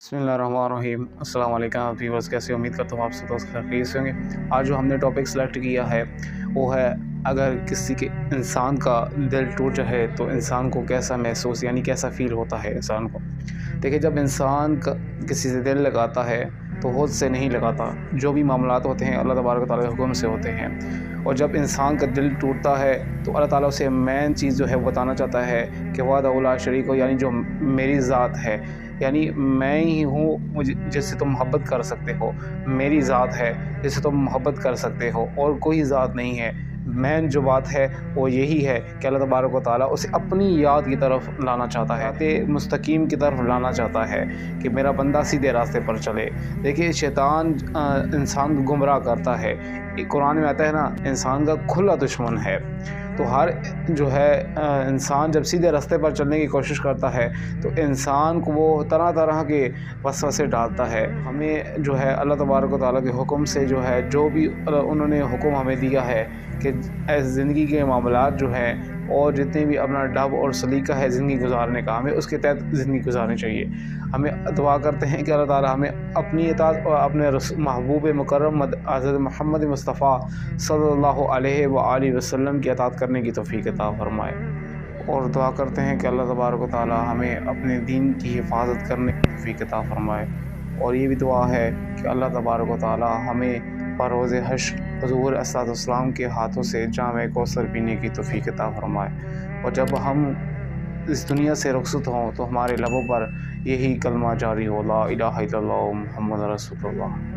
बिस्मिल्लाहिर्रहमानिर्रहीम। अस्सलाम वालेकुम व्यूअर्स, कैसे उम्मीद करता हूँ आप सब दोस्त खैरियत से होंगे। आज जो हमने टॉपिक सेलेक्ट किया है वो है अगर किसी के इंसान का दिल टूट जाए तो इंसान को कैसा महसूस यानी कैसा फ़ील होता है इंसान को। देखिए, जब इंसान का किसी से दिल लगाता है तो होश से नहीं लगाता। जो भी मामलात होते हैं अल्लाह तबारक व तआला के हुक्म से होते हैं। और जब इंसान का दिल टूटता है तो अल्लाह ताला उसे मेन चीज़ जो है वो बताना चाहता है कि वहदहू ला शरीक हो, यानी जो मेरी ज़ात है, यानी मैं ही हूँ मुझे जिससे तुम मोहब्बत कर सकते हो। मेरी ज़ात है जिससे तुम मोहब्बत कर सकते हो और कोई ज़ात नहीं है। मेन जो बात है वो यही है कि अल्लाह तबारक व तआला उसे अपनी याद की तरफ लाना चाहता है, मुस्तकीम की तरफ लाना चाहता है कि मेरा बंदा सीधे रास्ते पर चले। देखिए, शैतान इंसान को गुमराह करता है। कुरान में आता है ना, इंसान का खुला दुश्मन है। तो हर जो है इंसान जब सीधे रास्ते पर चलने की कोशिश करता है तो इंसान को वो तरह तरह के वसवसे डालता है। हमें जो है अल्लाह तबारक व तआला के हुक्म से जो है जो भी उन्होंने हुक्म हमें दिया है कि ज़िंदगी के मामलात जो हैं और जितने भी अपना ढब और सलीका है ज़िंदगी गुजारने का, हमें उसके तहत ज़िंदगी गुजारनी चाहिए। हमें दुआ करते हैं कि अल्लाह ताला हमें अपनी इताअत और अपने महबूब मुकर्रम हज़रत मोहम्मद मुस्तफ़ा सल्लल्लाहु अलैहि व आलिहि वसल्लम की इताअत करने की तौफ़ीक़ अता फ़रमाए। और दुआ करते हैं कि अल्लाह तबारक व तआला हमें अपने दीन की हिफाजत करने की तौफ़ीक़ अता फ़रमाए। और ये भी दुआ है कि अल्लाह तबारक व तआला हमें बरोज़ हश्र हुज़ूर अलैहिस्सलाम के हाथों से जाम कौसर पीने की तौफ़ीक़ अता फ़रमाए। और जब हम इस दुनिया से रुखसत हों तो हमारे लबों पर यही कलमा जारी हो, ला इलाहा इल्लल्लाह मुहम्मद रसूलुल्लाह।